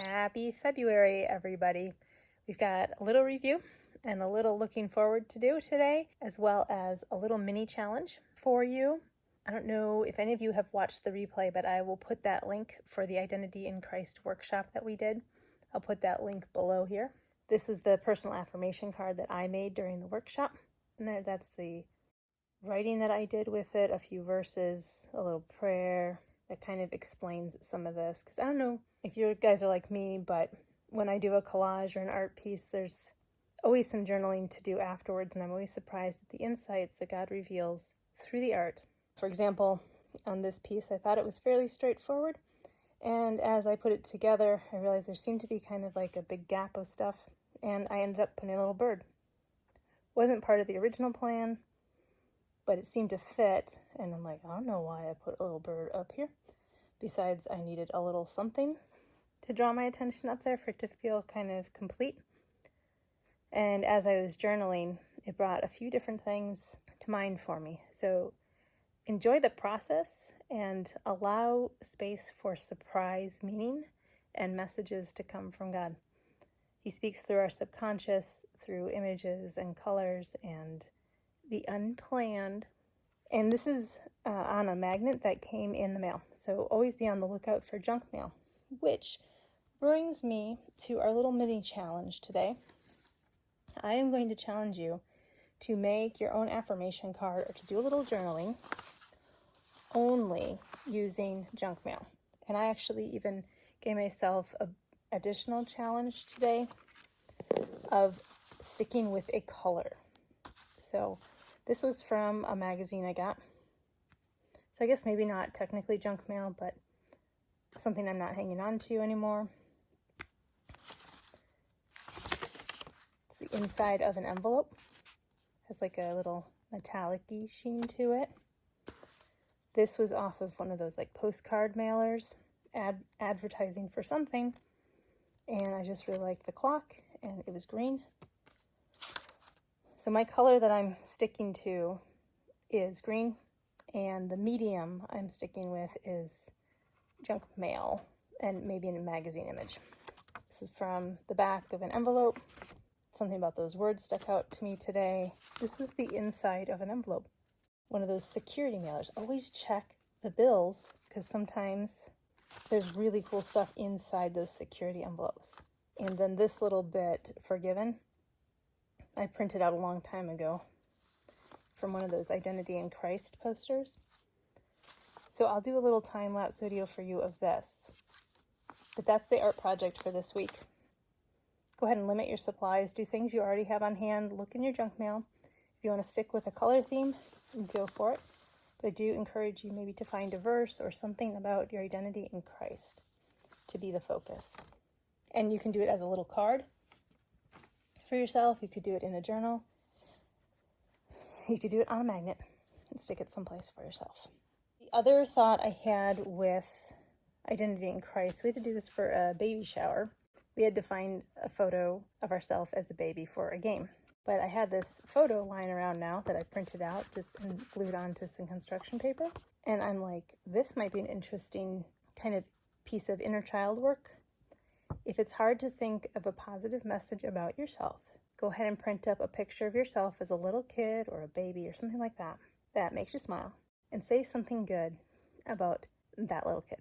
Happy February, everybody. We've got a little review and a little looking forward to do today, as well as a little mini challenge for you. I don't know if any of you have watched the replay, but I will put that link for the Identity in Christ workshop that we did. I'll put that link below here. This was the personal affirmation card that I made during the workshop. And that's the writing that I did with it, a few verses, a little prayer that kind of explains some of this. Because I don't know if you guys are like me, but when I do a collage or an art piece, there's always some journaling to do afterwards, and I'm always surprised at the insights that God reveals through the art. For example, on this piece, I thought it was fairly straightforward, and as I put it together, I realized there seemed to be kind of like a big gap of stuff, and I ended up putting a little bird. Wasn't part of the original plan, but it seemed to fit, and I'm like, I don't know why I put a little bird up here. Besides, I needed a little something to draw my attention up there for it to feel kind of complete. And as I was journaling, it brought a few different things to mind for me. So enjoy the process and allow space for surprise meaning and messages to come from God. He speaks through our subconscious, through images and colors and the unplanned. And this is on a magnet that came in the mail. So always be on the lookout for junk mail, which brings me to our little mini challenge today. I am going to challenge you to make your own affirmation card or to do a little journaling only using junk mail. And I actually even gave myself an additional challenge today of sticking with a color. So this was from a magazine I got. So I guess maybe not technically junk mail, but something I'm not hanging on to anymore. It's the inside of an envelope. Has like a little metallic-y sheen to it. This was off of one of those like postcard mailers, advertising for something. And I just really liked the clock, and it was green. So my color that I'm sticking to is green, and the medium I'm sticking with is junk mail and maybe in a magazine image. This is from the back of an envelope. Something about those words stuck out to me today. This was the inside of an envelope. One of those security mailers. Always check the bills, because sometimes there's really cool stuff inside those security envelopes. And then this little bit, forgiven, I printed out a long time ago from one of those Identity in Christ posters. So I'll do a little time-lapse video for you of this. But that's the art project for this week. Go ahead and limit your supplies. Do things you already have on hand. Look in your junk mail. If you want to stick with a color theme, go for it. But I do encourage you maybe to find a verse or something about your identity in Christ to be the focus. And you can do it as a little card for yourself. You could do it in a journal. You could do it on a magnet and stick it someplace for yourself. The other thought I had with Identity in Christ, we had to do this for a baby shower. We had to find a photo of ourselves as a baby for a game. But I had this photo lying around now that I printed out just and glued onto some construction paper. And I'm like, this might be an interesting kind of piece of inner child work. If it's hard to think of a positive message about yourself, go ahead and print up a picture of yourself as a little kid or a baby or something like that. That makes you smile. And say something good about that little kid.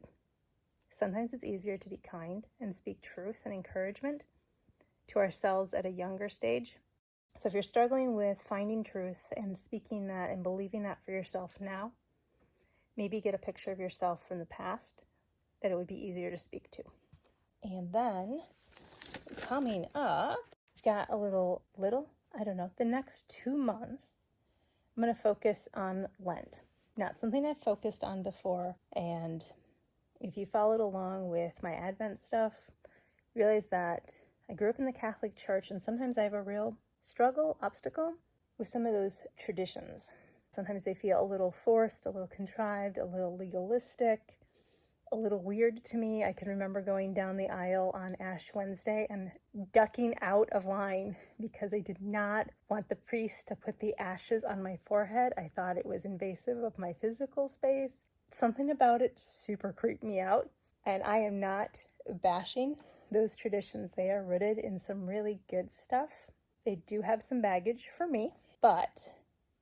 Sometimes it's easier to be kind and speak truth and encouragement to ourselves at a younger stage. So if you're struggling with finding truth and speaking that and believing that for yourself now, maybe get a picture of yourself from the past that it would be easier to speak to. And then coming up, we've got a little, the next 2 months, I'm going to focus on Lent. Not something I've focused on before. And if you followed along with my Advent stuff, realize that I grew up in the Catholic Church, and sometimes I have a real obstacle with some of those traditions. Sometimes they feel a little forced, a little contrived, a little legalistic, a little weird to me. I can remember going down the aisle on Ash Wednesday and ducking out of line because I did not want the priest to put the ashes on my forehead. I thought it was invasive of my physical space. Something about it super creeped me out. And I am not bashing those traditions. They are rooted in some really good stuff. They do have some baggage for me, but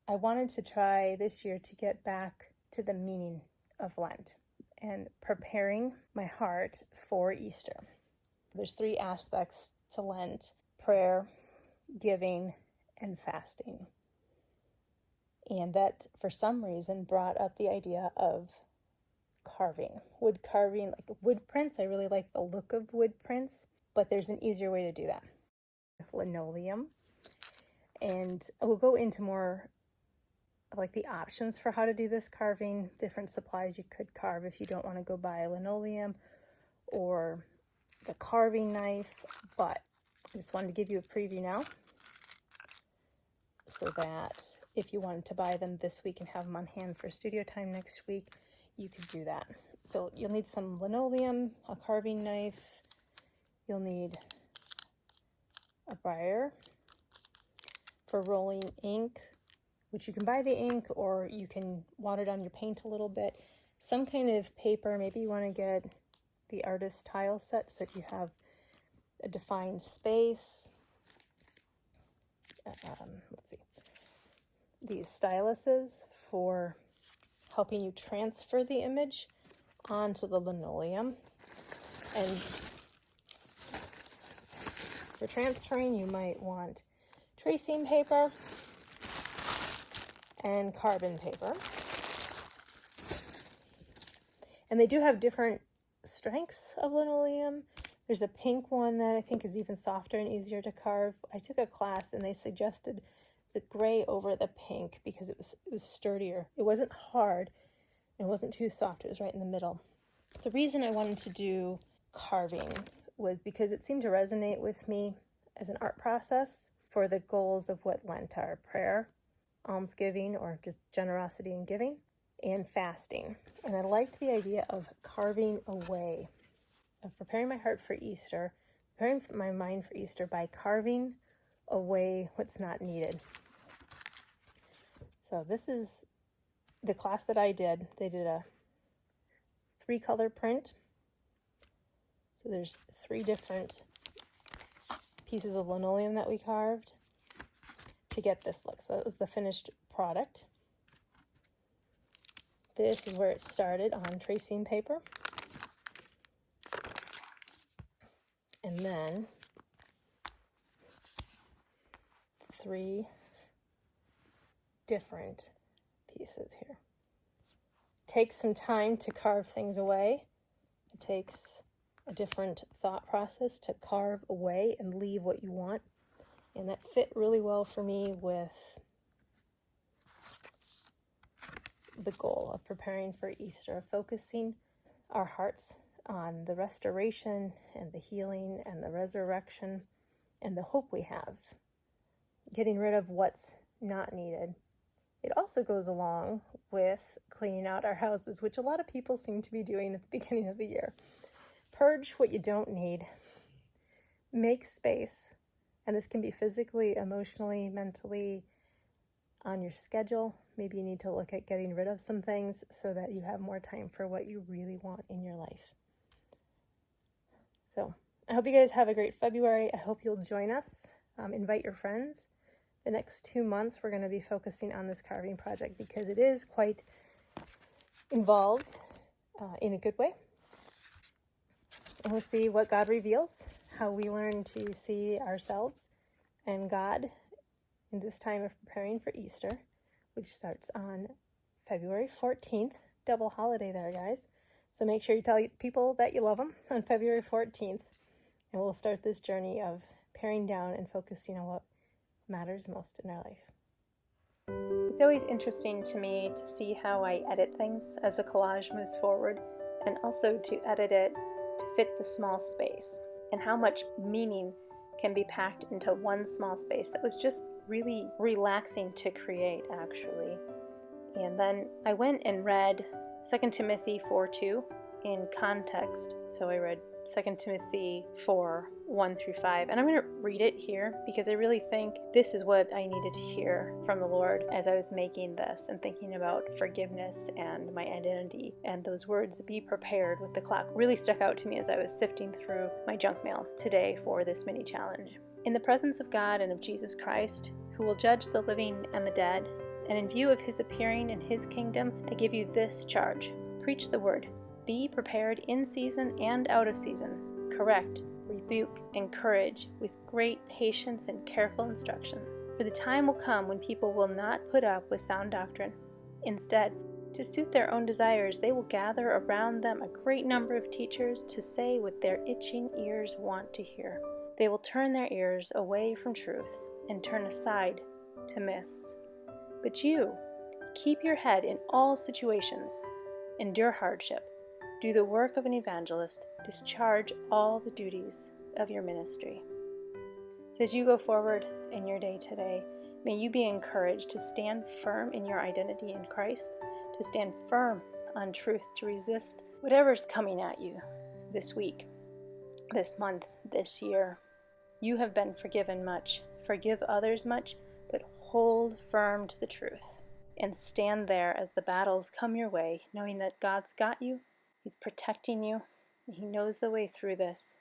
I wanted to try this year to get back to the meaning of Lent and preparing my heart for Easter. There's 3 aspects to Lent: prayer, giving, and fasting. And that, for some reason, brought up the idea of carving. Wood carving, like wood prints. I really like the look of wood prints, but there's an easier way to do that with linoleum. And we'll go into more like the options for how to do this carving, different supplies you could carve if you don't want to go buy linoleum or the carving knife. But I just wanted to give you a preview now so that if you wanted to buy them this week and have them on hand for studio time next week, you could do that. So you'll need some linoleum, a carving knife, you'll need a brayer for rolling ink, which you can buy the ink or you can water down your paint a little bit. Some kind of paper, maybe you want to get the artist tile set so that you have a defined space. Let's see. These styluses for helping you transfer the image onto the linoleum. And for transferring, you might want tracing paper and carbon paper. And they do have different strengths of linoleum. There's a pink one that I think is even softer and easier to carve. I took a class and they suggested the gray over the pink because it was sturdier. It wasn't hard. It wasn't too soft. It was right in the middle. The reason I wanted to do carving was because it seemed to resonate with me as an art process for the goals of what Lent are: prayer, almsgiving, or just generosity and giving, and fasting. And I liked the idea of carving away, of preparing my heart for Easter, preparing my mind for Easter by carving away what's not needed. So this is the class that I did. They did a 3-color print. So there's 3 different pieces of linoleum that we carved to get this look. So that was the finished product. This is where it started, on tracing paper. And then 3 different pieces here. It takes some time to carve things away. It takes a different thought process to carve away and leave what you want. And that fit really well for me with the goal of preparing for Easter, focusing our hearts on the restoration and the healing and the resurrection and the hope we have, getting rid of what's not needed. It also goes along with cleaning out our houses, which a lot of people seem to be doing at the beginning of the year. Purge what you don't need. Make space. And this can be physically, emotionally, mentally, on your schedule. Maybe you need to look at getting rid of some things so that you have more time for what you really want in your life. So I hope you guys have a great February. I hope you'll join us. Invite your friends. The next 2 months, we're going to be focusing on this carving project because it is quite involved in a good way. And we'll see what God reveals, how we learn to see ourselves and God in this time of preparing for Easter, which starts on February 14th. Double holiday there, guys. So make sure you tell people that you love them on February 14th. And we'll start this journey of paring down and focusing on what matters most in our life. It's always interesting to me to see how I edit things as a collage moves forward, and also to edit it to fit the small space, and how much meaning can be packed into one small space that was just really relaxing to create, actually. And then I went and read 2 Timothy 4:2 in context. So I read 2 Timothy 4, 1 through 5. And I'm going to read it here because I really think this is what I needed to hear from the Lord as I was making this and thinking about forgiveness and my identity. And those words, be prepared with the clock, really stuck out to me as I was sifting through my junk mail today for this mini challenge. In the presence of God and of Jesus Christ, who will judge the living and the dead, and in view of his appearing in his kingdom, I give you this charge. Preach the word. Be prepared in season and out of season. Correct, rebuke, encourage with great patience and careful instructions. For the time will come when people will not put up with sound doctrine. Instead, to suit their own desires, they will gather around them a great number of teachers to say what their itching ears want to hear. They will turn their ears away from truth and turn aside to myths. But you, keep your head in all situations. Endure hardship. Do the work of an evangelist. Discharge all the duties of your ministry. So as you go forward in your day today, may you be encouraged to stand firm in your identity in Christ, to stand firm on truth, to resist whatever's coming at you this week, this month, this year. You have been forgiven much. Forgive others much, but hold firm to the truth and stand there as the battles come your way, knowing that God's got you. He's protecting you. He knows the way through this.